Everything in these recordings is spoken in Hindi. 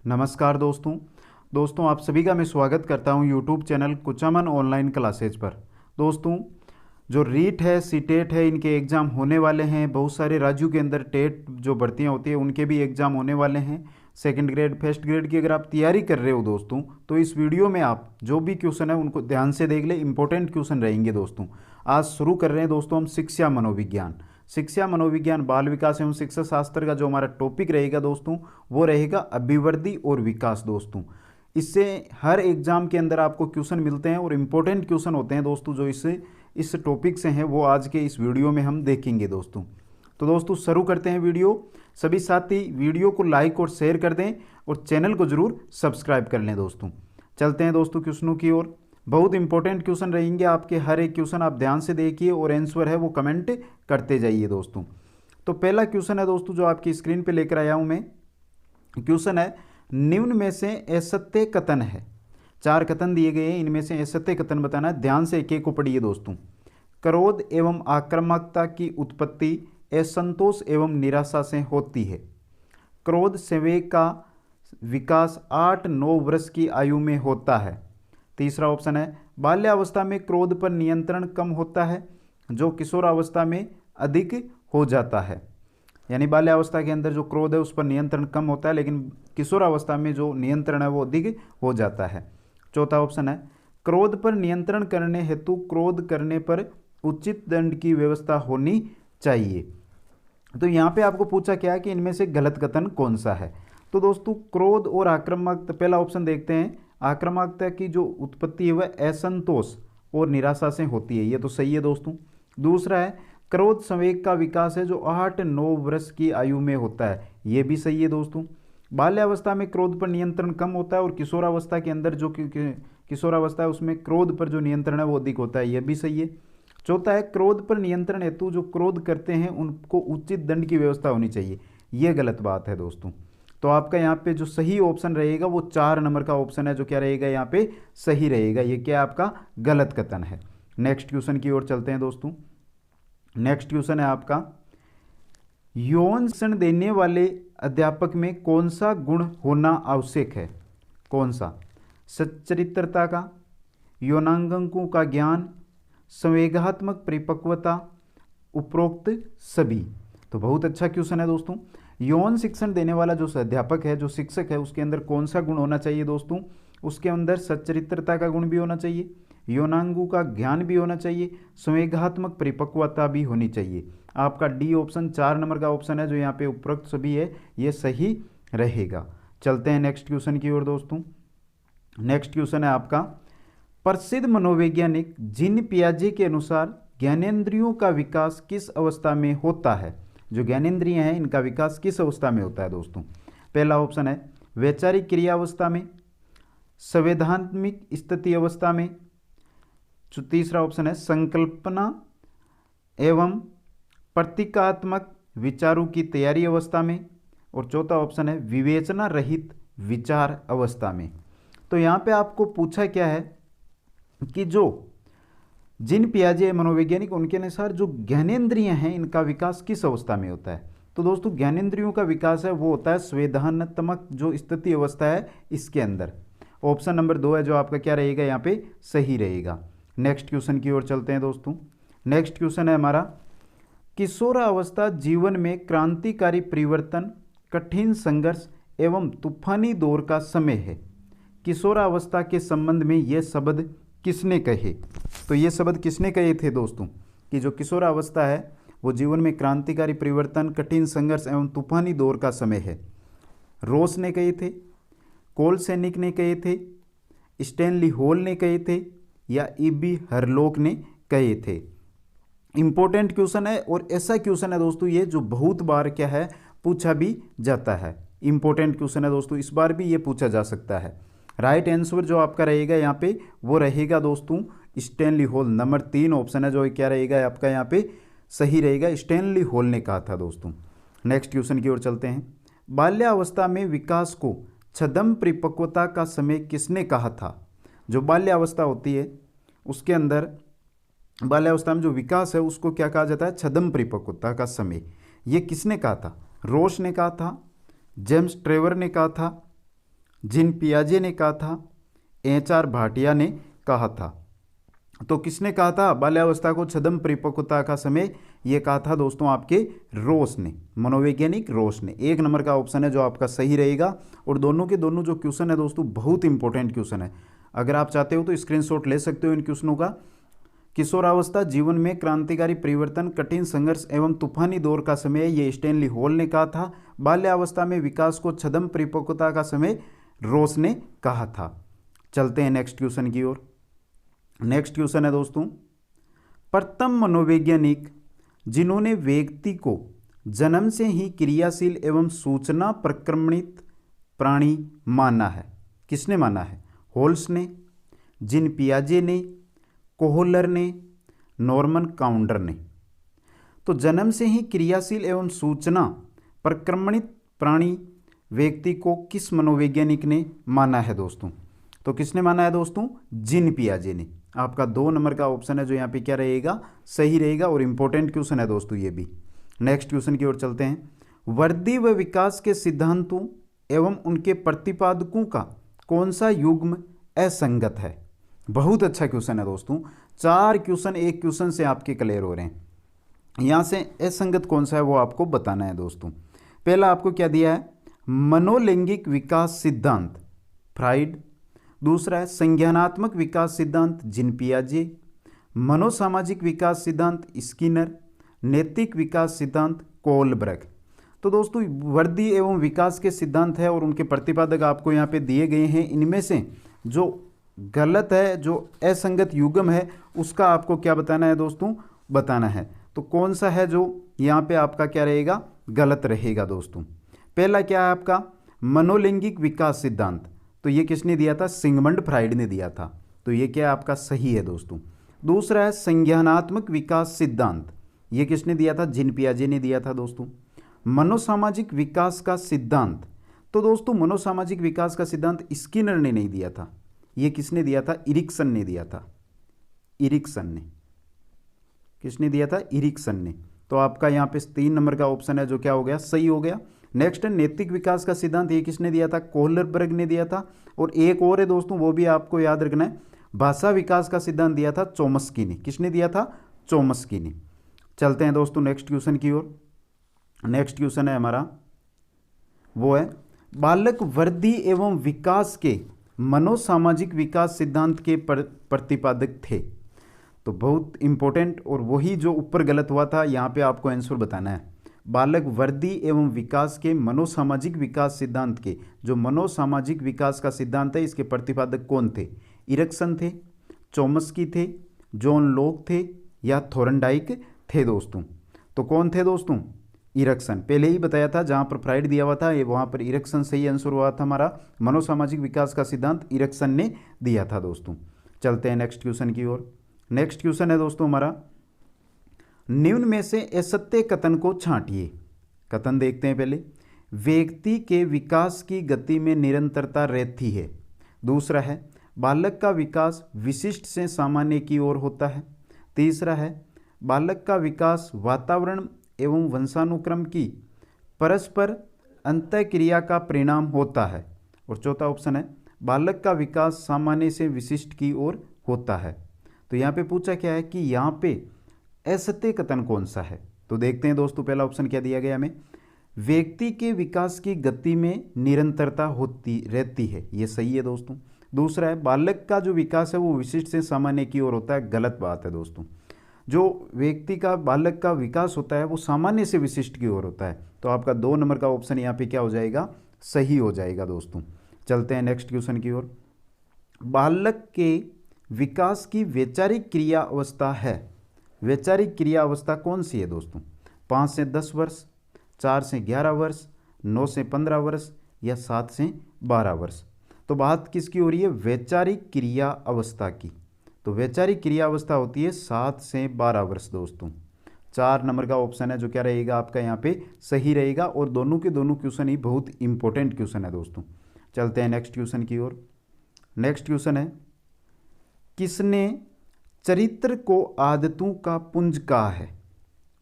नमस्कार दोस्तों आप सभी का मैं स्वागत करता हूं YouTube channel Kuchaman online classes पर। दोस्तों जो रीट है सीटेट है इनके एग्ज़ाम होने वाले हैं। बहुत सारे राज्यों के अंदर टेट जो भर्तियां होती है उनके भी एग्ज़ाम होने वाले हैं। सेकंड ग्रेड फर्स्ट ग्रेड की अगर आप तैयारी कर रहे हो दोस्तों तो इस वीडियो में आप जो भी क्वेश्चन है उनको ध्यान से देख ले, इंपॉर्टेंट क्वेश्चन रहेंगे दोस्तों। आज शुरू कर रहे हैं दोस्तों हम शिक्षा मनोविज्ञान बाल विकास एवं शिक्षा शास्त्र का जो हमारा टॉपिक रहेगा दोस्तों वो रहेगा अभिवृद्धि और विकास। दोस्तों इससे हर एग्जाम के अंदर आपको क्वेश्चन मिलते हैं और इम्पोर्टेंट क्वेश्चन होते हैं दोस्तों जो इस टॉपिक से हैं वो आज के इस वीडियो में हम देखेंगे दोस्तों। तो दोस्तों शुरू करते हैं वीडियो। सभी साथी वीडियो को लाइक और शेयर कर दें और चैनल को जरूर सब्सक्राइब कर लें। दोस्तों चलते हैं दोस्तों क्वेश्चनों की ओर। बहुत इंपॉर्टेंट क्वेश्चन रहेंगे आपके, हर एक क्वेश्चन आप ध्यान से देखिए और आंसर है वो कमेंट करते जाइए दोस्तों। तो पहला क्वेश्चन है दोस्तों जो आपकी स्क्रीन पे लेकर आया हूं मैं। क्वेश्चन है निम्न में से असत्य कथन है। 4 कथन दिए गए हैं, इनमें से असत्य कथन बताना है। ध्यान से एक एक को पढ़िए दोस्तों। क्रोध एवं आक्रामकता की उत्पत्ति असंतोष एवं निराशा से होती है। क्रोध संवेग का विकास 8-9 वर्ष की आयु में होता है। तीसरा ऑप्शन है बाल्यावस्था में क्रोध पर नियंत्रण कम होता है जो किशोरावस्था में अधिक हो जाता है। यानी बाल्यावस्था के अंदर जो क्रोध है उस पर नियंत्रण कम होता है लेकिन किशोरावस्था में जो नियंत्रण है वो अधिक हो जाता है। चौथा ऑप्शन है क्रोध पर नियंत्रण करने हेतु क्रोध करने पर उचित दंड की व्यवस्था होनी चाहिए। तो यहाँ पे आपको पूछा क्या है कि इनमें से गलत कथन कौन सा है। तो दोस्तों क्रोध और आक्रामकता, पहला ऑप्शन देखते हैं। आक्रामकता की जो उत्पत्ति है वह असंतोष और निराशा से होती है, ये तो सही है दोस्तों। दूसरा है क्रोध संवेग का विकास है जो 8-9 वर्ष की आयु में होता है, ये भी सही है दोस्तों। बाल्यावस्था में क्रोध पर नियंत्रण कम होता है और किशोरावस्था के अंदर जो किशोरावस्था है उसमें क्रोध पर जो नियंत्रण है वो अधिक होता है, यह भी सही है। चौथा है क्रोध पर नियंत्रण हेतु जो क्रोध करते हैं उनको उचित दंड की व्यवस्था होनी चाहिए, यह गलत बात है दोस्तों। तो आपका यहाँ पे जो सही ऑप्शन रहेगा वो 4 नंबर का ऑप्शन है जो क्या रहेगा यहाँ पे सही रहेगा। ये क्या आपका गलत कथन है। नेक्स्ट क्वेश्चन की ओर चलते हैं दोस्तों। नेक्स्ट क्वेश्चन है आपका यौन शिक्षण देने वाले अध्यापक में कौन सा गुण होना आवश्यक है। कौन सा? सच्चरित्रता का, यौनांगों का ज्ञान, संवेगात्मक परिपक्वता, उपरोक्त सभी। तो बहुत अच्छा क्वेश्चन है दोस्तों। यौन शिक्षण देने वाला जो अध्यापक है, जो शिक्षक है, उसके अंदर कौन सा गुण होना चाहिए दोस्तों? उसके अंदर सच्चरित्रता का गुण भी होना चाहिए, यौनांगों का ज्ञान भी होना चाहिए, संवेगात्मक परिपक्वता भी होनी चाहिए। आपका डी ऑप्शन 4 नंबर का ऑप्शन है जो यहाँ पे उपरोक्त सभी है, ये सही रहेगा। चलते हैं नेक्स्ट क्वेश्चन की ओर दोस्तों। नेक्स्ट क्वेश्चन है आपका प्रसिद्ध मनोवैज्ञानिक जीन पियाजे के अनुसार ज्ञानेंद्रियों का विकास किस अवस्था में होता है। जो ज्ञानेंद्रियां हैं इनका विकास किस अवस्था में होता है दोस्तों? पहला ऑप्शन है वैचारिक क्रियावस्था में, संवैधानिक स्थिति अवस्था में। तीसरा ऑप्शन है संकल्पना एवं प्रतीकात्मक विचारों की तैयारी अवस्था में। और चौथा ऑप्शन है विवेचना रहित विचार अवस्था में। तो यहाँ पे आपको पूछा क्या है कि जो जिन पियाजे मनोवैज्ञानिक उनके अनुसार जो ज्ञानेंद्रियां हैं इनका विकास किस अवस्था में होता है। तो दोस्तों ज्ञानेंद्रियों का विकास है वो होता है संवेदनात्मक जो स्थिति अवस्था है इसके अंदर। ऑप्शन नंबर 2 है जो आपका क्या रहेगा यहाँ पे सही रहेगा। नेक्स्ट क्वेश्चन की ओर चलते हैं दोस्तों। नेक्स्ट क्वेश्चन है हमारा किशोरावस्था जीवन में क्रांतिकारी परिवर्तन, कठिन संघर्ष एवं तूफानी दौर का समय है। किशोरावस्था के संबंध में ये शब्द किसने कहे। तो ये शब्द किसने कहे थे दोस्तों कि जो किशोरावस्था है वो जीवन में क्रांतिकारी परिवर्तन, कठिन संघर्ष एवं तूफानी दौर का समय है। रोस ने कहे थे, कोल सैनिक ने कहे थे, स्टैनली हॉल ने कहे थे या ईबी हरलॉक ने कहे थे। इंपॉर्टेंट क्वेश्चन है और ऐसा क्वेश्चन है दोस्तों ये जो बहुत बार क्या है पूछा भी जाता है। इंपॉर्टेंट क्वेश्चन है दोस्तों, इस बार भी ये पूछा जा सकता है। राइट आंसर जो आपका रहेगा यहाँ पे वो रहेगा दोस्तों स्टैनली हॉल। नंबर 3 ऑप्शन है जो क्या रहेगा आपका यहाँ पे सही रहेगा, स्टैनली हॉल ने कहा था दोस्तों। नेक्स्ट क्वेश्चन की ओर चलते हैं। बाल्यावस्था में विकास को छद्म परिपक्वता का समय किसने कहा था। जो बाल्यावस्था होती है उसके अंदर बाल्यावस्था में जो विकास है उसको क्या कहा जाता है? छद्म परिपक्वता का समय। ये किसने कहा था? रोश ने कहा था, जेम्स ट्रेवर ने कहा था, जिन पियाजे ने कहा था, एच.आर. भाटिया ने कहा था। तो किसने कहा था बाल्यावस्था को छद्म परिपक्वता का समय? ये कहा था दोस्तों आपके रोस ने, मनोवैज्ञानिक रोस ने। 1 नंबर का ऑप्शन है जो आपका सही रहेगा। और दोनों के दोनों जो क्वेश्चन है दोस्तों बहुत इंपॉर्टेंट क्वेश्चन है। अगर आप चाहते हो तो स्क्रीनशॉट ले सकते हो इन क्वेश्चनों का। किशोरावस्था जीवन में क्रांतिकारी परिवर्तन, कठिन संघर्ष एवं तूफानी दौर का समय, ये स्टैनली हॉल ने कहा था। बाल्यावस्था में विकास को छद्म परिपक्वता का समय, रोस ने कहा था। चलते हैं नेक्स्ट क्वेश्चन की ओर। नेक्स्ट क्वेश्चन है दोस्तों, प्रथम मनोवैज्ञानिक जिन्होंने व्यक्ति को जन्म से ही क्रियाशील एवं सूचना प्रक्रमणित प्राणी माना है, किसने माना है? होल्स ने, जिन पियाजे ने, कोहलर ने, नॉर्मन काउंडर ने। तो जन्म से ही क्रियाशील एवं सूचना प्रक्रमणित प्राणी व्यक्ति को किस मनोवैज्ञानिक ने माना है दोस्तों? तो किसने माना है दोस्तों? जिन पियाजे ने। आपका 2 नंबर का ऑप्शन है जो यहाँ पे क्या रहेगा? सही रहेगा। और इंपॉर्टेंट क्वेश्चन है दोस्तों ये भी। नेक्स्ट क्वेश्चन की ओर चलते हैं। वृद्धि व विकास के सिद्धांतों एवं उनके प्रतिपादकों का कौन सा युग्म असंगत है? बहुत अच्छा क्वेश्चन है दोस्तों। 4 क्वेश्चन एक क्वेश्चन से आपके क्लियर हो रहे हैं। यहाँ से असंगत कौन सा है वो आपको बताना है दोस्तों। पहला आपको क्या दिया है? मनोलैंगिक विकास सिद्धांत, फ्राइड। दूसरा है संज्ञानात्मक विकास सिद्धांत, जिन पियाजे। मनोसामाजिक विकास सिद्धांत, स्किनर। नैतिक विकास सिद्धांत, कोलब्रग। तो दोस्तों वृद्धि एवं विकास के सिद्धांत है और उनके प्रतिपादक आपको यहाँ पे दिए गए हैं। इनमें से जो गलत है, जो असंगत युग्म है, उसका आपको क्या बताना है दोस्तों? बताना है। तो कौन सा है जो यहाँ पे आपका क्या रहेगा? गलत रहेगा दोस्तों। पहला क्या है आपका? मनोलैंगिक विकास सिद्धांत। तो ये किसने दिया था? सिगमंड फ्राइड ने दिया था। तो ये क्या आपका सही है दोस्तों। दूसरा है संज्ञानात्मक विकास सिद्धांत। ये किसने दिया था? जिन पियाजे ने दिया था दोस्तों। मनोसामाजिक विकास का सिद्धांत, तो दोस्तों मनोसामाजिक विकास का सिद्धांत स्किनर ने नहीं दिया था। ये किसने दिया था? इरिक्सन ने दिया था। इरिक्सन ने। किसने दिया था? इरिक्सन ने। तो आपका यहाँ पे 3 नंबर का ऑप्शन है जो क्या हो गया? सही हो गया। नेक्स्ट है नैतिक विकास का सिद्धांत। ये किसने दिया था? कोहलरबर्ग ने दिया था। और एक और है दोस्तों, वो भी आपको याद रखना है। भाषा विकास का सिद्धांत दिया था चोम्स्की ने। किसने दिया था? चोम्स्की ने। चलते हैं दोस्तों नेक्स्ट क्वेश्चन की ओर। नेक्स्ट क्वेश्चन है हमारा, वो है बालक वृद्धि एवं विकास के मनोसामाजिक विकास सिद्धांत के प्रतिपादक थे। तो बहुत इंपॉर्टेंट, और वही जो ऊपर गलत हुआ था यहाँ पे आपको आंसर बताना है। बालक वृद्धि एवं विकास के मनोसामाजिक विकास सिद्धांत के, जो मनोसामाजिक विकास का सिद्धांत है, इसके प्रतिपादक कौन थे? इरिक्सन थे, चोम्स्की थे, जॉन लॉक थे, या थोरनडाइक थे दोस्तों? तो कौन थे दोस्तों? इरिक्सन। पहले ही बताया था, जहाँ पर फ्राइड दिया हुआ था ये वहाँ पर इरिक्सन सही आंसर हुआ था हमारा। मनोसामाजिक विकास का सिद्धांत इरिक्सन ने दिया था दोस्तों। चलते हैं नेक्स्ट क्वेश्चन की ओर। नेक्स्ट क्वेश्चन है दोस्तों हमारा, निम्न में से असत्य कथन को छांटिए। कथन देखते हैं पहले। व्यक्ति के विकास की गति में निरंतरता रहती है। दूसरा है बालक का विकास विशिष्ट से सामान्य की ओर होता है। तीसरा है बालक का विकास वातावरण एवं वंशानुक्रम की परस्पर अंतःक्रिया का परिणाम होता है। और चौथा ऑप्शन है बालक का विकास सामान्य से विशिष्ट की ओर होता है। तो यहाँ पे पूछा क्या है कि यहाँ पे असत्य कथन कौन सा है? तो देखते हैं दोस्तों, पहला ऑप्शन क्या दिया गया हमें? व्यक्ति के विकास की गति में निरंतरता होती रहती है, ये सही है दोस्तों। दूसरा है बालक का जो विकास है वो विशिष्ट से सामान्य की ओर होता है, गलत बात है दोस्तों। जो व्यक्ति का, बालक का विकास होता है वो सामान्य से विशिष्ट की ओर होता है। तो आपका 2 नंबर का ऑप्शन यहाँ पे क्या हो जाएगा? सही हो जाएगा दोस्तों। चलते हैं नेक्स्ट क्वेश्चन की ओर। बालक के विकास की वैचारिक क्रिया अवस्था है। वैचारिक क्रिया अवस्था कौन सी है दोस्तों? 5 से 10 वर्ष, 4 से 11 वर्ष, 9 से 15 वर्ष, या 7 से 12 वर्ष? तो बात किसकी हो रही है? वैचारिक क्रिया अवस्था की। तो वैचारिक क्रिया अवस्था होती है 7 से 12 वर्ष दोस्तों। 4 नंबर का ऑप्शन है जो क्या रहेगा आपका यहाँ पे? सही रहेगा। और दोनों के दोनों क्वेश्चन ही बहुत इंपॉर्टेंट क्वेश्चन है दोस्तों। चलते हैं नेक्स्ट क्वेश्चन की ओर। नेक्स्ट क्वेश्चन है, किसने चरित्र को आदतों का पुंज कहा है?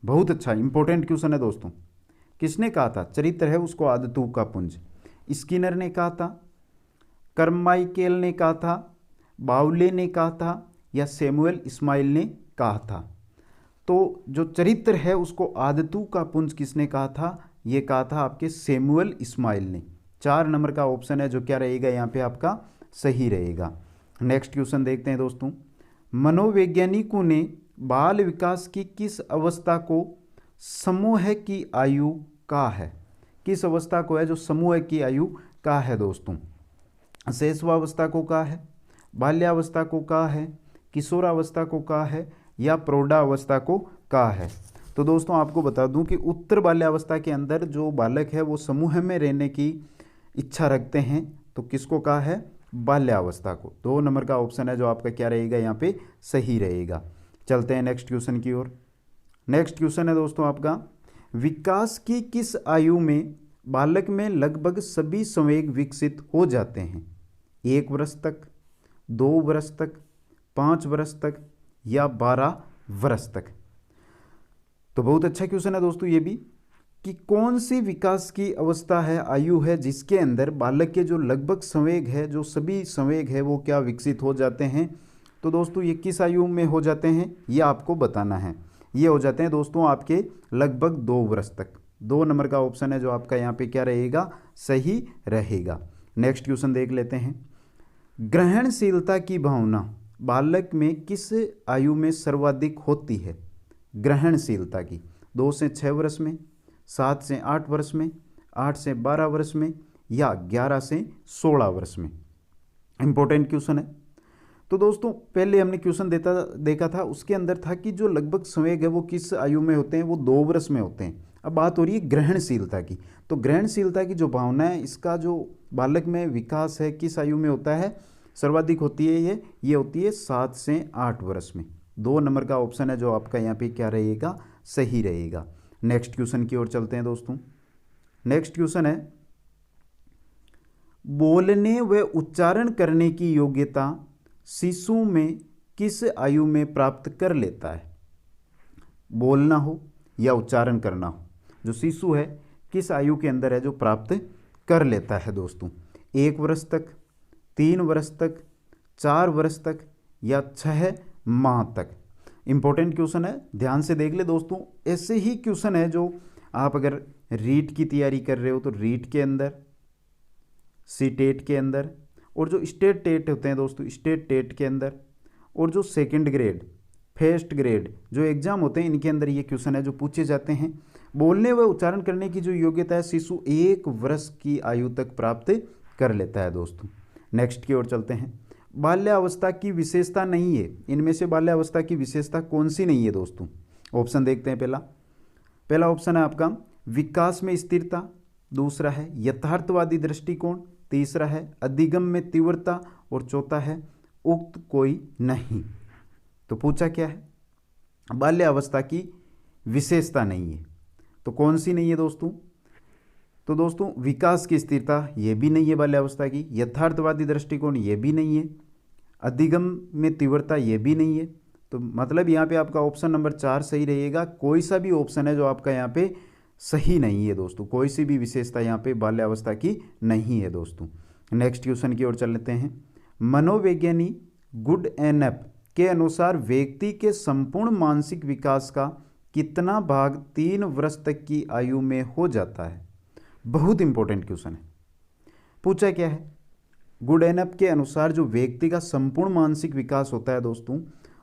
बहुत अच्छा इंपॉर्टेंट क्वेश्चन है दोस्तों। किसने कहा था चरित्र है उसको आदतों का पुंज? स्किनर ने कहा था, करमाइकेल ने कहा था, बाउले ने कहा था, या सैमुअल इस्माइल ने कहा था? तो जो चरित्र है उसको आदतों का पुंज किसने कहा था? ये कहा था आपके सैमुअल इस्माइल ने। 4 नंबर का ऑप्शन है जो क्या रहेगा यहाँ पे आपका सही रहेगा। नेक्स्ट क्वेश्चन देखते हैं दोस्तों। मनोवैज्ञानिकों ने बाल विकास की किस अवस्था को समूह की आयु कहा है? किस अवस्था को है जो समूह की आयु कहा है दोस्तों? शैशवावस्था को कहा है, बाल्यावस्था को कहा है, किशोरावस्था को कहा है, या प्रौढ़ावस्था को कहा है? तो दोस्तों आपको बता दूं कि उत्तर बाल्यावस्था के अंदर जो बालक है वो समूह में रहने की इच्छा रखते हैं, तो किसको कहा है? बाल्यावस्था को। 2 नंबर का ऑप्शन है जो आपका क्या रहेगा यहाँ पे सही रहेगा। चलते हैं नेक्स्ट क्वेश्चन की ओर। नेक्स्ट क्वेश्चन है दोस्तों आपका, विकास की किस आयु में बालक में लगभग सभी संवेग विकसित हो जाते हैं? 1 वर्ष तक, 2 वर्ष तक, 5 वर्ष तक, या 12 वर्ष तक? तो बहुत अच्छा क्वेश्चन है दोस्तों ये भी, कि कौन सी विकास की अवस्था है, आयु है, जिसके अंदर बालक के जो लगभग संवेग है, जो सभी संवेग है, वो क्या विकसित हो जाते हैं? तो दोस्तों ये किस आयु में हो जाते हैं ये आपको बताना है। ये हो जाते हैं दोस्तों आपके लगभग 2 वर्ष तक। 2 नंबर का ऑप्शन है जो आपका यहाँ पे क्या रहेगा सही रहेगा। नेक्स्ट क्वेश्चन देख लेते हैं। ग्रहणशीलता की भावना बालक में किस आयु में सर्वाधिक होती है? ग्रहणशीलता की 2 से 6 वर्ष में, 7 से 8 वर्ष में, 8 से 12 वर्ष में, या 11 से 16 वर्ष में? इंपॉर्टेंट क्वेश्चन है। तो दोस्तों पहले हमने क्वेश्चन देखा था, उसके अंदर था कि जो लगभग संवेग है वो किस आयु में होते हैं? वो 2 वर्ष में होते हैं। अब बात हो रही है ग्रहणशीलता की। तो ग्रहणशीलता की जो भावना है, इसका जो बालक में विकास है किस आयु में होता है? सर्वाधिक होती है ये होती है 7 से 8 वर्ष में। 2 नंबर का ऑप्शन है जो आपका यहाँ पे क्या रहेगा सही रहेगा। नेक्स्ट क्वेश्चन की ओर चलते हैं दोस्तों। नेक्स्ट क्वेश्चन है, बोलने व उच्चारण करने की योग्यता शिशु में किस आयु में प्राप्त कर लेता है? बोलना हो या उच्चारण करना हो, जो शिशु है किस आयु के अंदर है जो प्राप्त कर लेता है दोस्तों? 1 वर्ष तक, 3 वर्ष तक, 4 वर्ष तक, या 6 माह तक? इंपॉर्टेंट क्वेश्चन है, ध्यान से देख ले दोस्तों। ऐसे ही क्वेश्चन है जो आप अगर रीट की तैयारी कर रहे हो तो रीट के अंदर, सीटेट के अंदर, और जो स्टेट टेट होते हैं दोस्तों स्टेट टेट के अंदर, और जो सेकंड ग्रेड, फर्स्ट ग्रेड जो एग्जाम होते हैं इनके अंदर ये क्वेश्चन है जो पूछे जाते हैं। बोलने व उच्चारण करने की जो योग्यता है शिशु 1 वर्ष की आयु तक प्राप्त कर लेता है दोस्तों। नेक्स्ट की ओर चलते हैं। बाल्यावस्था की विशेषता नहीं है, इनमें से बाल्यावस्था की विशेषता कौन सी नहीं है दोस्तों? ऑप्शन देखते हैं। पहला ऑप्शन है आपका विकास में स्थिरता, दूसरा है यथार्थवादी दृष्टिकोण, तीसरा है अधिगम में तीव्रता, और चौथा है उक्त कोई नहीं। तो पूछा क्या है? बाल्यावस्था की विशेषता नहीं है, तो कौन सी नहीं है दोस्तों? तो दोस्तों विकास की स्थिरता ये भी नहीं है बाल्यावस्था की, यथार्थवादी दृष्टिकोण ये भी नहीं है, अधिगम में तीव्रता ये भी नहीं है। तो मतलब यहाँ पे आपका ऑप्शन नंबर 4 सही रहेगा। कोई सा भी ऑप्शन है जो आपका यहाँ पे सही नहीं है दोस्तों, कोई सी भी विशेषता यहाँ पे बाल्यावस्था की नहीं है दोस्तों। नेक्स्ट क्वेश्चन की ओर चल लेते हैं। मनोवैज्ञानी गुडएनप के अनुसार व्यक्ति के संपूर्ण मानसिक विकास का कितना भाग 3 वर्ष तक की आयु में हो जाता है? बहुत इंपॉर्टेंट क्वेश्चन है। पूछा क्या है? गुडएनप के अनुसार जो व्यक्ति का संपूर्ण मानसिक विकास होता है दोस्तों,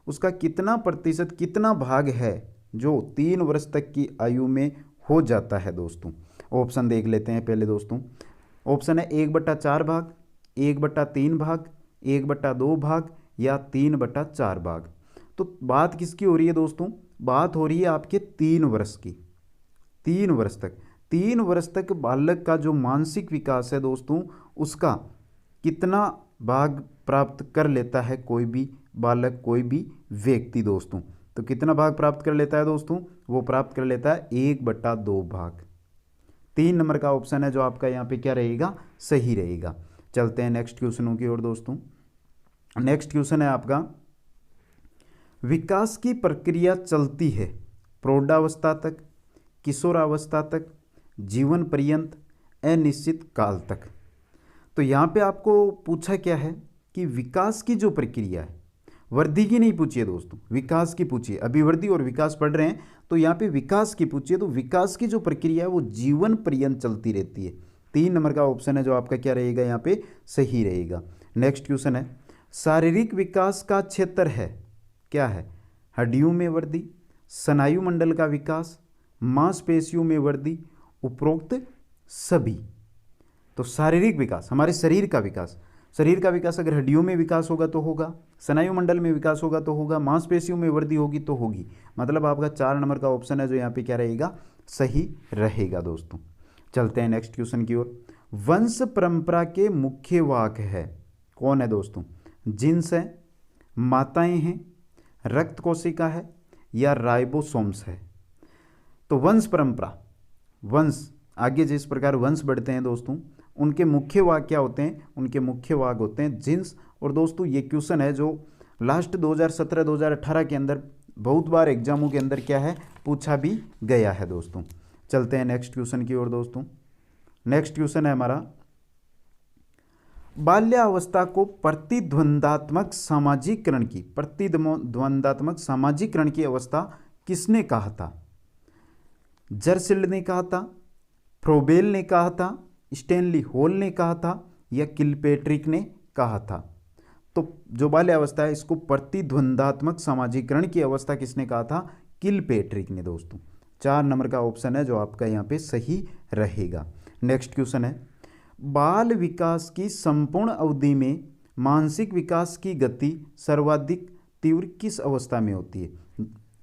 उसका कितना प्रतिशत, कितना भाग है जो 3 वर्ष तक की आयु में हो जाता है दोस्तों? ऑप्शन देख लेते हैं पहले दोस्तों। ऑप्शन है 1/4 भाग, 1/3 भाग, 1/2 भाग, या 3/4 भाग। तो बात किसकी हो रही है दोस्तों? बात हो रही है आपके 3 वर्ष की। 3 वर्ष तक, 3 वर्ष तक बालक का जो मानसिक विकास है दोस्तों, उसका कितना भाग प्राप्त कर लेता है कोई भी बालक, कोई भी व्यक्ति दोस्तों? तो कितना भाग प्राप्त कर लेता है दोस्तों? वो प्राप्त कर लेता है 1/2 भाग। 3 नंबर का ऑप्शन है जो आपका यहाँ पे क्या रहेगा सही रहेगा। चलते हैं नेक्स्ट क्वेश्चनों की ओर दोस्तों। नेक्स्ट क्वेश्चन है आपका, विकास की प्रक्रिया चलती है प्रौढ़ावस्था तक, किशोरावस्था तक, जीवन पर्यंत, अनिश्चित काल तक? तो यहाँ पे आपको पूछा क्या है कि विकास की जो प्रक्रिया है, वृद्धि की नहीं पूछिए दोस्तों, विकास की पूछिए। अभिवृद्धि और विकास पढ़ रहे हैं तो यहाँ पे विकास की पूछिए। तो विकास की जो प्रक्रिया है वो जीवन पर्यंत चलती रहती है। 3 नंबर का ऑप्शन है जो आपका क्या रहेगा, यहाँ पे सही रहेगा। नेक्स्ट क्वेश्चन है, शारीरिक विकास का क्षेत्र है, क्या है? हड्डियों में वृद्धि, स्नायु मंडल का विकास, मांसपेशियों में वृद्धि, उपरोक्त सभी। तो शारीरिक विकास हमारे शरीर का विकास, शरीर का विकास अगर हड्डियों में विकास होगा तो होगा, स्नायु मंडल में विकास होगा तो होगा, मांसपेशियों में वृद्धि होगी तो होगी। मतलब आपका 4 नंबर का ऑप्शन है जो यहाँ पे क्या रहेगा, सही रहेगा दोस्तों। चलते हैं नेक्स्ट क्वेश्चन की ओर। वंश परंपरा के मुख्य वाहक है, कौन है दोस्तों? जिन्स है, माताएं हैं, रक्त कोशिका है या राइबोसोम्स है? तो वंश परंपरा, वंश आगे जिस प्रकार वंश बढ़ते हैं दोस्तों, उनके मुख्य वाहक क्या होते हैं? उनके मुख्य वाहक होते हैं जिन्स। और दोस्तों ये क्वेश्चन है जो लास्ट 2017-2018 के अंदर बहुत बार एग्जामों के अंदर क्या है, पूछा भी गया है दोस्तों। चलते हैं नेक्स्ट क्वेश्चन की ओर दोस्तों। नेक्स्ट क्वेश्चन है हमारा, बाल्यावस्था को प्रतिद्वंदात्मक सामाजिकरण की, प्रतिद्वंदात्मक सामाजिकरण की अवस्था किसने कहा था? जर्सिल्ड ने कहा था, फ्रोबेल ने कहा था, स्टैनली हॉल ने कहा था या किलपेट्रिक ने कहा था? तो जो बाल्यावस्था है इसको प्रतिद्वंदात्मक सामाजिकरण की अवस्था किसने कहा था? किलपेट्रिक ने दोस्तों। 4 नंबर का ऑप्शन है जो आपका यहाँ पे सही रहेगा। नेक्स्ट क्वेश्चन है, बाल विकास की संपूर्ण अवधि में मानसिक विकास की गति सर्वाधिक तीव्र किस अवस्था में होती है?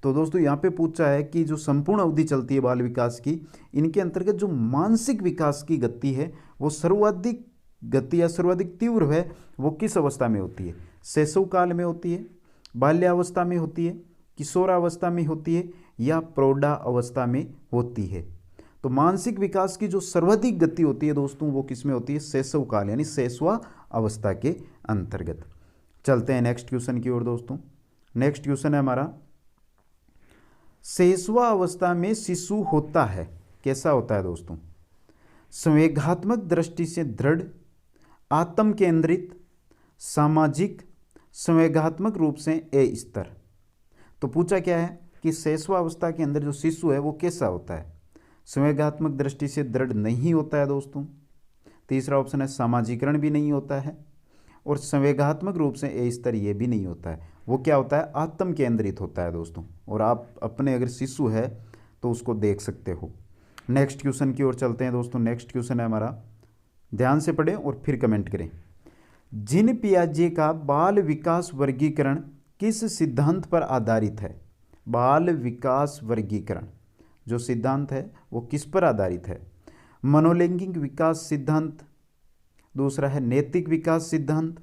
तो दोस्तों यहाँ पे पूछा है कि जो संपूर्ण अवधि चलती है बाल विकास की, इनके अंतर्गत जो मानसिक विकास की गति है वो सर्वाधिक गति या सर्वाधिक तीव्र है वो किस अवस्था में होती है? शैशव काल में होती है, बाल्यावस्था में होती है, किशोरावस्था में होती है या प्रौढ़ा अवस्था में होती है? तो मानसिक विकास की जो सर्वाधिक गति होती है दोस्तों वो किस में होती है? शैशव काल यानी शैशवा अवस्था के अंतर्गत। चलते हैं नेक्स्ट क्वेश्चन की ओर दोस्तों। नेक्स्ट क्वेश्चन है हमारा, शैशवा अवस्था में शिशु होता है, कैसा होता है दोस्तों? संवेगात्मक दृष्टि से दृढ़, आत्म केंद्रित, सामाजिक, संवेगात्मक रूप से अस्थिर। तो पूछा क्या है कि शैशवा अवस्था के अंदर जो शिशु है वो कैसा होता है? संवेगात्मक दृष्टि से दृढ़ नहीं होता है दोस्तों। तीसरा ऑप्शन है सामाजिकरण भी नहीं होता है, और संवेगात्मक रूप से अस्थिर ये भी नहीं होता है। वो क्या होता है? आत्म केंद्रित होता है दोस्तों। और आप अपने अगर शिशु है तो उसको देख सकते हो। नेक्स्ट क्वेश्चन की ओर चलते हैं दोस्तों। नेक्स्ट क्वेश्चन है हमारा, ध्यान से पढ़ें और फिर कमेंट करें। जीन पियाजे का बाल विकास वर्गीकरण किस सिद्धांत पर आधारित है? बाल विकास वर्गीकरण जो सिद्धांत है वो किस पर आधारित है? मनोलैंगिक विकास सिद्धांत, दूसरा है नैतिक विकास सिद्धांत,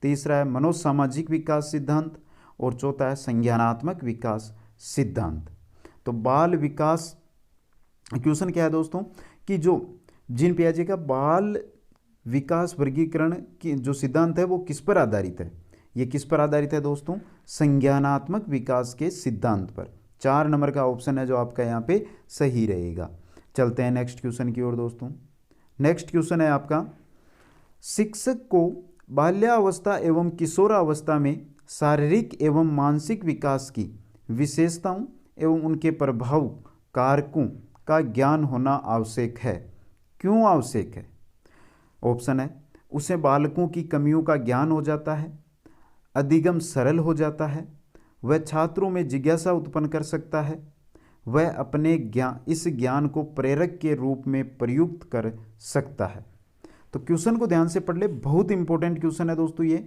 तीसरा है मनोसामाजिक विकास सिद्धांत और चौथा है संज्ञानात्मक विकास सिद्धांत। तो बाल विकास क्वेश्चन क्या है दोस्तों कि जो जीन पियाजे का बाल विकास वर्गीकरण की जो सिद्धांत है वो किस पर आधारित है? ये किस पर आधारित है दोस्तों? संज्ञानात्मक विकास के सिद्धांत पर। 4 नंबर का ऑप्शन है जो आपका यहाँ पे सही रहेगा। चलते हैं नेक्स्ट क्वेश्चन की ओर दोस्तों। नेक्स्ट क्वेश्चन है आपका, शिक्षक को बाल्यावस्था एवं किशोरावस्था में शारीरिक एवं मानसिक विकास की विशेषताओं एवं उनके प्रभाव कारकों का ज्ञान होना आवश्यक है। क्यों आवश्यक है? ऑप्शन है, उसे बालकों की कमियों का ज्ञान हो जाता है, अधिगम सरल हो जाता है, वह छात्रों में जिज्ञासा उत्पन्न कर सकता है, वह अपने इस ज्ञान को प्रेरक के रूप में प्रयुक्त कर सकता है। तो क्वेश्चन को ध्यान से पढ़ ले, बहुत इंपॉर्टेंट क्वेश्चन है दोस्तों। ये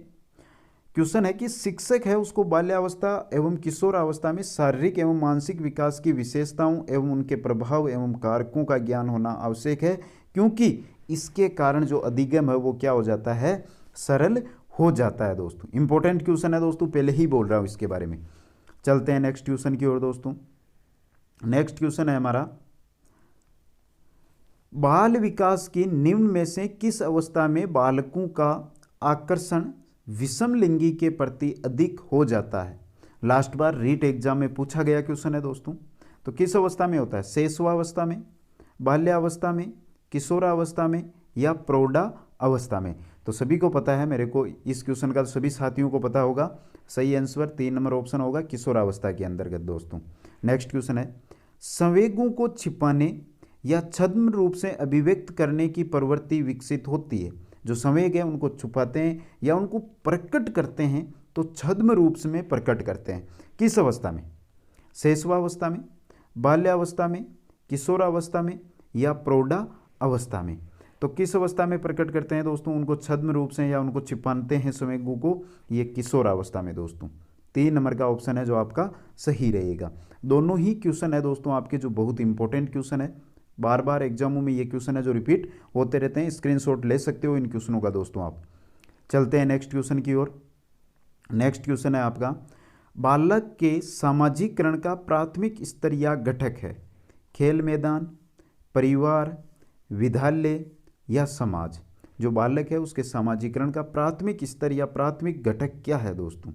क्वेश्चन है कि शिक्षक है उसको बाल्यावस्था एवं किशोरावस्था में शारीरिक एवं मानसिक विकास की विशेषताओं एवं उनके प्रभाव एवं कारकों का ज्ञान होना आवश्यक है, क्योंकि इसके कारण जो अधिगम है वो क्या हो जाता है? सरल हो जाता है दोस्तों। इंपॉर्टेंट क्वेश्चन है दोस्तों, पहले ही बोल रहा हूँ इसके बारे में। चलते हैं नेक्स्ट क्वेश्चन की ओर दोस्तों। नेक्स्ट क्वेश्चन है हमारा, बाल विकास की निम्न में से किस अवस्था में बालकों का आकर्षण विषम लिंगी के प्रति अधिक हो जाता है? लास्ट बार रीट एग्जाम में पूछा गया क्वेश्चन है दोस्तों। तो किस अवस्था में होता है? शैशवावस्था में, बाल्यावस्था में, किशोरावस्था में या प्रौढ़ा अवस्था में। तो सभी को पता है, मेरे को इस क्वेश्चन का सभी साथियों को पता होगा, सही आंसर 3 नंबर ऑप्शन होगा, किशोरावस्था के अंतर्गत दोस्तों। नेक्स्ट क्वेश्चन है, संवेगों को छिपाने या छद्म रूप से अभिव्यक्त करने की प्रवृत्ति विकसित होती है। जो संवेग है उनको छुपाते हैं या उनको प्रकट करते हैं तो छद्म रूप से में प्रकट करते हैं। किस अवस्था में? शैशवावस्था में, बाल्यावस्था में, किशोरावस्था में या प्रौढ़ा अवस्था में। तो किस अवस्था में प्रकट करते हैं दोस्तों? उनको छद्म रूप से या उनको छिपाते हैं संवेगों को, ये किशोरावस्था में दोस्तों। 3 नंबर का ऑप्शन है जो आपका सही रहेगा। दोनों ही क्वेश्चन है दोस्तों आपके जो बहुत इंपॉर्टेंट क्वेश्चन है, बार बार एग्जामों में ये क्वेश्चन है जो रिपीट होते रहते हैं। स्क्रीनशॉट ले सकते हो इन क्वेश्चनों का दोस्तों आप। चलते हैं नेक्स्ट क्वेश्चन की ओर। नेक्स्ट क्वेश्चन है आपका, बालक के सामाजिकरण का प्राथमिक स्तर या घटक है खेल मैदान, परिवार, विद्यालय या समाज। जो बालक है उसके सामाजिकरण का प्राथमिक स्तर या प्राथमिक घटक क्या है दोस्तों?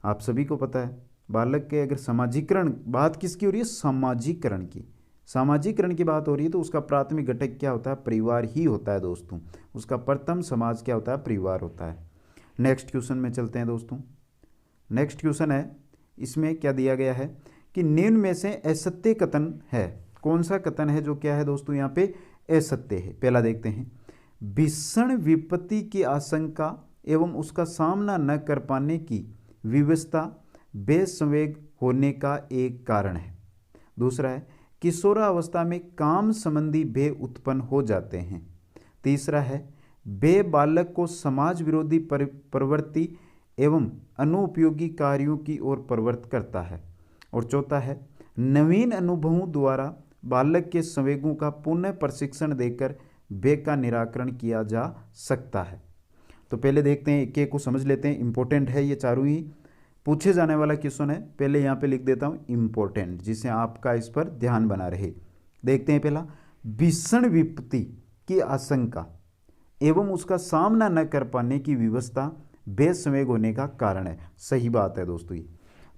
आप सभी को पता है, बालक के अगर सामाजिकरण, बात किसकी हो रही है? सामाजिकरण की। सामाजिकरण की बात हो रही है तो उसका प्राथमिक घटक क्या होता है? परिवार ही होता है दोस्तों। उसका प्रथम समाज क्या होता है? परिवार होता है। नेक्स्ट क्वेश्चन में चलते हैं दोस्तों। नेक्स्ट क्वेश्चन है, इसमें क्या दिया गया है कि निम्न में से असत्य कथन है। कौन सा कथन है जो क्या है दोस्तों यहाँ पे असत्य है? पहला देखते हैं, भीषण विपत्ति की आशंका एवं उसका सामना न कर पाने की विवशता बेसंवेग होने का एक कारण है। दूसरा है, किशोरावस्था में काम संबंधी भय उत्पन्न हो जाते हैं। तीसरा है, भय बालक को समाज विरोधी प्रवृत्ति एवं अनुपयोगी कार्यों की ओर प्रवृत्त करता है। और चौथा है, नवीन अनुभवों द्वारा बालक के संवेगों का पुनः प्रशिक्षण देकर भय का निराकरण किया जा सकता है। तो पहले देखते हैं, एक एक को समझ लेते हैं। इंपॉर्टेंट है ये चारों ही, पूछे जाने वाला क्वेश्चन है। पहले यहाँ पे लिख देता हूँ इंपॉर्टेंट, जिससे आपका इस पर ध्यान बना रहे। देखते हैं पहला, भीषण विपत्ति की आशंका एवं उसका सामना न कर पाने की विवशता बेसंवेग होने का कारण है। सही बात है दोस्तों ये।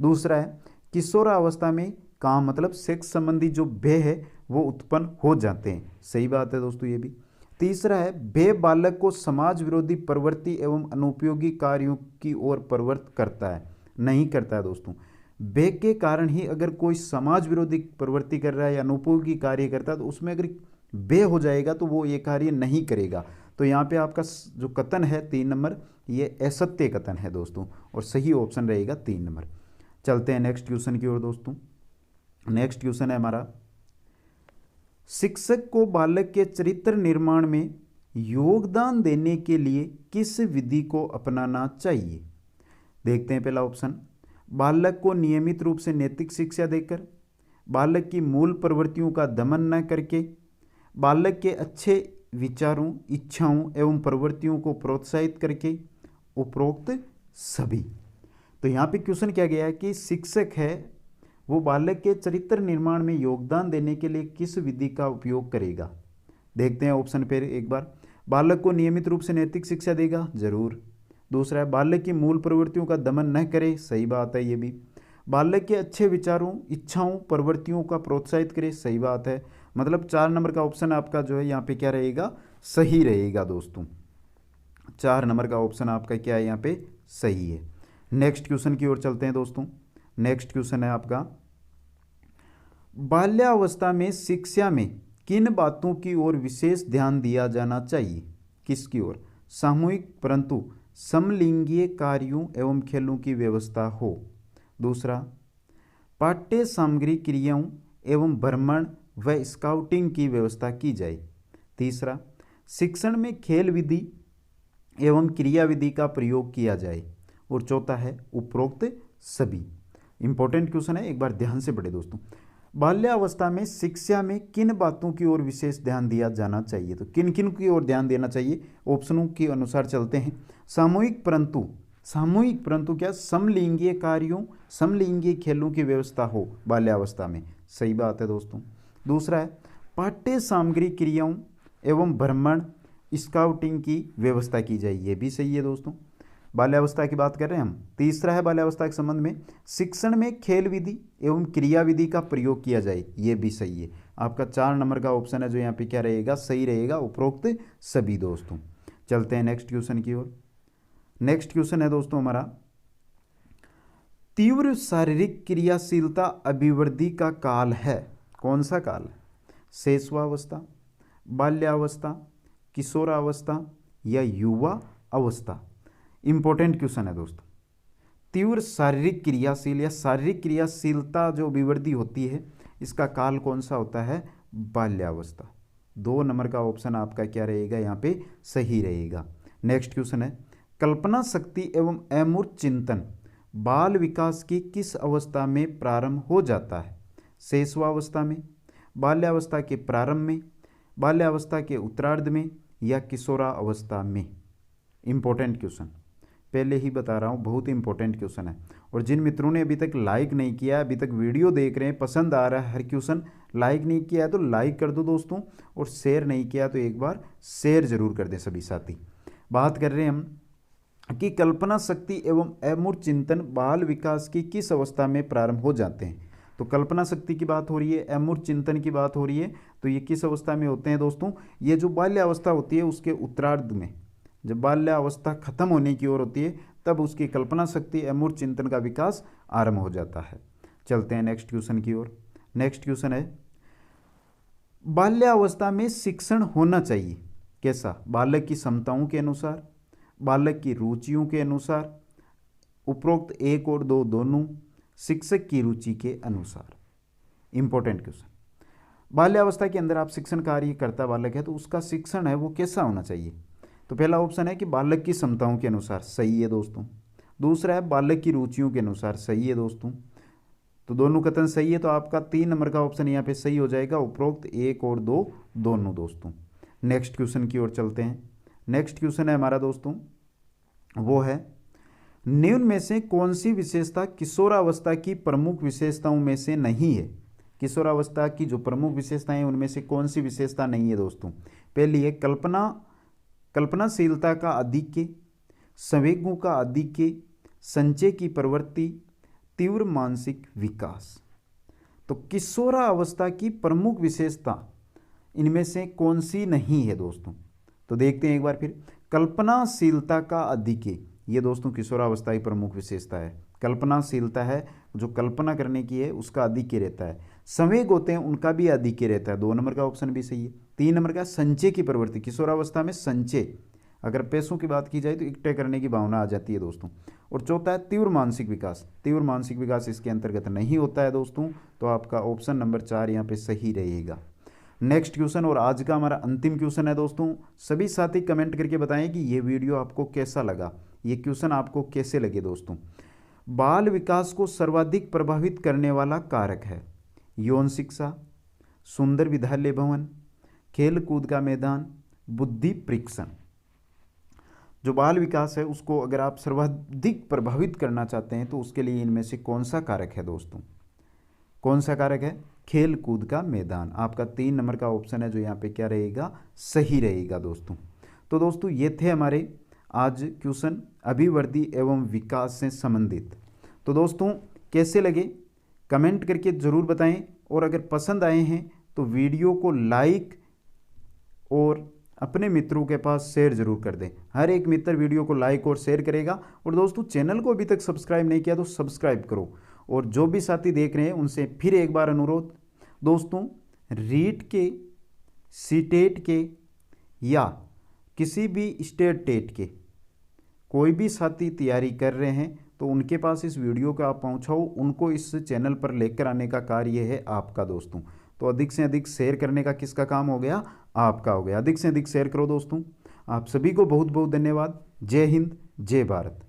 दूसरा है, किशोरावस्था में काम मतलब सेक्स संबंधी जो भय है वो उत्पन्न हो जाते हैं। सही बात है दोस्तों ये भी। तीसरा है, भय बालक को समाज विरोधी प्रवृत्ति एवं अनुपयोगी कार्यों की ओर प्रवृत्त करता है। नहीं करता है दोस्तों। भय के कारण ही अगर कोई समाज विरोधी प्रवृत्ति कर रहा है या अनुपयोगी कार्य करता है तो उसमें अगर भय हो जाएगा तो वो ये कार्य नहीं करेगा। तो यहाँ पे आपका जो कथन है 3 नंबर, ये असत्य कथन है दोस्तों, और सही ऑप्शन रहेगा 3 नंबर। चलते हैं नेक्स्ट क्वेश्चन की ओर दोस्तों। नेक्स्ट क्वेश्चन है हमारा, शिक्षक को बालक के चरित्र निर्माण में योगदान देने के लिए किस विधि को अपनाना चाहिए? देखते हैं पहला ऑप्शन, बालक को नियमित रूप से नैतिक शिक्षा देकर, बालक की मूल प्रवृत्तियों का दमन न करके, बालक के अच्छे विचारों, इच्छाओं एवं प्रवृत्तियों को प्रोत्साहित करके, उपरोक्त सभी। तो यहाँ पे क्वेश्चन क्या गया है कि शिक्षक है वो बालक के चरित्र निर्माण में योगदान देने के लिए किस विधि का उपयोग करेगा? देखते हैं ऑप्शन पे एक बार, बालक को नियमित रूप से नैतिक शिक्षा देगा, जरूर। दूसरा है, बालक की मूल प्रवृत्तियों का दमन न करे, सही बात है ये भी। बालक के अच्छे विचारों, इच्छाओं, प्रवृत्तियों का प्रोत्साहित करे, सही बात है। मतलब 4 नंबर का ऑप्शन आपका जो है यहाँ पे क्या रहेगा? सही रहेगा दोस्तों। 4 नंबर का ऑप्शन आपका क्या है यहाँ पे? सही है। नेक्स्ट क्वेश्चन की ओर चलते हैं दोस्तों। नेक्स्ट क्वेश्चन है आपका, बाल्यावस्था में शिक्षा में किन बातों की ओर विशेष ध्यान दिया जाना चाहिए? किसकी ओर? सामूहिक परंतु समलिंगीय कार्यों एवं खेलों की व्यवस्था हो। दूसरा, पाठ्य सामग्री क्रियाओं एवं भ्रमण व स्काउटिंग की व्यवस्था की जाए। तीसरा, शिक्षण में खेल विधि एवं क्रिया विधि का प्रयोग किया जाए। और चौथा है, उपरोक्त सभी। इंपॉर्टेंट क्वेश्चन है, एक बार ध्यान से पढ़े दोस्तों। बाल्यावस्था में शिक्षा में किन बातों की ओर विशेष ध्यान दिया जाना चाहिए? तो किन किन की ओर ध्यान देना चाहिए? ऑप्शनों के अनुसार चलते हैं। सामूहिक परंतु क्या? समलिंगीय कार्यों, समलिंगीय खेलों की व्यवस्था हो बाल्यावस्था में, सही बात है दोस्तों। दूसरा है, पाठ्य सामग्री क्रियाओं एवं भ्रमण स्काउटिंग की व्यवस्था की जाए, ये भी सही है दोस्तों। बाल्यावस्था की बात कर रहे हैं हम। तीसरा है, बाल्यावस्था के संबंध में शिक्षण में खेल विधि एवं क्रिया विधि का प्रयोग किया जाए, ये भी सही है। आपका 4 नंबर का ऑप्शन है जो यहाँ पे क्या रहेगा? सही रहेगा, उपरोक्त सभी दोस्तों। चलते हैं नेक्स्ट क्वेश्चन की ओर। नेक्स्ट क्वेश्चन है दोस्तों हमारा, तीव्र शारीरिक क्रियाशीलता अभिवृद्धि का काल है, कौन सा काल है? शैशवावस्था, बाल्यावस्था, किशोरावस्था या युवा अवस्था। इंपॉर्टेंट क्वेश्चन है दोस्तों। तीव्र शारीरिक क्रियाशील या शारीरिक क्रियाशीलता जो अभिवृद्धि होती है इसका काल कौन सा होता है? बाल्यावस्था। 2 नंबर का ऑप्शन आपका क्या रहेगा यहाँ पे? सही रहेगा। नेक्स्ट क्वेश्चन है, कल्पना शक्ति एवं अमूर्त चिंतन बाल विकास की किस अवस्था में प्रारंभ हो जाता है? शैशवावस्था में, बाल्यावस्था के प्रारंभ में, बाल्यावस्था के उत्तरार्ध में या किशोरावस्था में। इंपॉर्टेंट क्वेश्चन, पहले ही बता रहा हूँ, बहुत इंपॉर्टेंट क्वेश्चन है। और जिन मित्रों ने अभी तक लाइक नहीं किया, अभी तक वीडियो देख रहे हैं, पसंद आ रहा है हर क्वेश्चन, लाइक नहीं किया है तो लाइक कर दो दोस्तों, और शेयर नहीं किया तो एक बार शेयर जरूर कर दें सभी साथी। बात कर रहे हैं हम कि कल्पना शक्ति एवं अमूर्त चिंतन बाल विकास की किस अवस्था में प्रारंभ हो जाते हैं? तो कल्पना शक्ति की बात हो रही है, अमूर्त चिंतन की बात हो रही है, तो ये किस अवस्था में होते हैं दोस्तों? ये जो बाल्यावस्था होती है उसके उत्तरार्ध में, जब बाल्यावस्था खत्म होने की ओर होती है तब उसकी कल्पना शक्ति अमूर्त चिंतन का विकास आरंभ हो जाता है। चलते हैं नेक्स्ट क्वेश्चन की ओर। नेक्स्ट क्वेश्चन है, बाल्यावस्था में शिक्षण होना चाहिए कैसा? बालक की क्षमताओं के अनुसार, बालक की रुचियों के अनुसार, उपरोक्त 1 और 2 दोनों, शिक्षक की रुचि के अनुसार। इंपॉर्टेंट क्वेश्चन, बाल्यावस्था के अंदर आप शिक्षण कार्य करता बालक है तो उसका शिक्षण है वो कैसा होना चाहिए? तो पहला ऑप्शन है कि बालक की क्षमताओं के अनुसार, सही है दोस्तों। दूसरा है बालक की रुचियों के अनुसार, सही है दोस्तों। तो दोनों कथन सही है, तो आपका 3 नंबर का ऑप्शन यहाँ पे सही हो जाएगा, उपरोक्त 1 और 2 दोनों दोस्तों। नेक्स्ट क्वेश्चन की ओर चलते हैं। नेक्स्ट क्वेश्चन है हमारा दोस्तों, वो है, निम्न में से कौन सी विशेषता किशोरावस्था की प्रमुख विशेषताओं में से नहीं है? किशोरावस्था की जो प्रमुख विशेषताएं हैं उनमें से कौन सी विशेषता नहीं है दोस्तों? पहली है कल्पनाशीलता का आधिक्य, संवेगों का आधिक्य, संचय की प्रवृत्ति, तीव्र मानसिक विकास। तो किशोरावस्था की प्रमुख विशेषता इनमें से कौन सी नहीं है दोस्तों? तो देखते हैं एक बार फिर। कल्पनाशीलता का आधिक्य, ये दोस्तों किशोरावस्था की प्रमुख विशेषता है। कल्पनाशीलता है, जो कल्पना करने की है उसका आधिक्य रहता है। संवेग होते हैं उनका भी आधिक्य रहता है, 2 नंबर का ऑप्शन भी सही है। 3 नंबर का संचय की प्रवृत्ति, किशोरावस्था में संचय, अगर पैसों की बात की जाए तो इकट्ठे करने की भावना आ जाती है दोस्तों। और चौथा है तीव्र मानसिक विकास, तीव्र मानसिक विकास इसके अंतर्गत नहीं होता है दोस्तों, तो आपका ऑप्शन नंबर 4 यहाँ पे सही रहेगा। नेक्स्ट क्वेश्चन और आज का हमारा अंतिम क्वेश्चन है दोस्तों। सभी साथी कमेंट करके बताएं कि ये वीडियो आपको कैसा लगा, ये क्वेश्चन आपको कैसे लगे दोस्तों। बाल विकास को सर्वाधिक प्रभावित करने वाला कारक है यौन शिक्षा, सुंदर विद्यालय भवन, खेल कूद का मैदान, बुद्धि परीक्षण। जो बाल विकास है उसको अगर आप सर्वाधिक प्रभावित करना चाहते हैं तो उसके लिए इनमें से कौन सा कारक है दोस्तों? कौन सा कारक है? खेल कूद का मैदान। आपका 3 नंबर का ऑप्शन है जो यहाँ पे क्या रहेगा? सही रहेगा दोस्तों। तो दोस्तों ये थे हमारे आज क्वेश्चन अभिवृद्धि एवं विकास से संबंधित। तो दोस्तों कैसे लगे कमेंट करके ज़रूर बताएं, और अगर पसंद आए हैं तो वीडियो को लाइक और अपने मित्रों के पास शेयर जरूर कर दें। हर एक मित्र वीडियो को लाइक और शेयर करेगा। और दोस्तों चैनल को अभी तक सब्सक्राइब नहीं किया तो सब्सक्राइब करो। और जो भी साथी देख रहे हैं उनसे फिर एक बार अनुरोध, दोस्तों रीट के, सीटेट के या किसी भी स्टेट टेट के कोई भी साथी तैयारी कर रहे हैं तो उनके पास इस वीडियो को आप पहुंचाओ, उनको इस चैनल पर लेकर आने का कार्य है आपका दोस्तों। तो अधिक से अधिक शेयर करने का किसका काम हो गया? आपका हो गया। अधिक से अधिक शेयर करो दोस्तों। आप सभी को बहुत बहुत धन्यवाद। जय हिंद, जय भारत।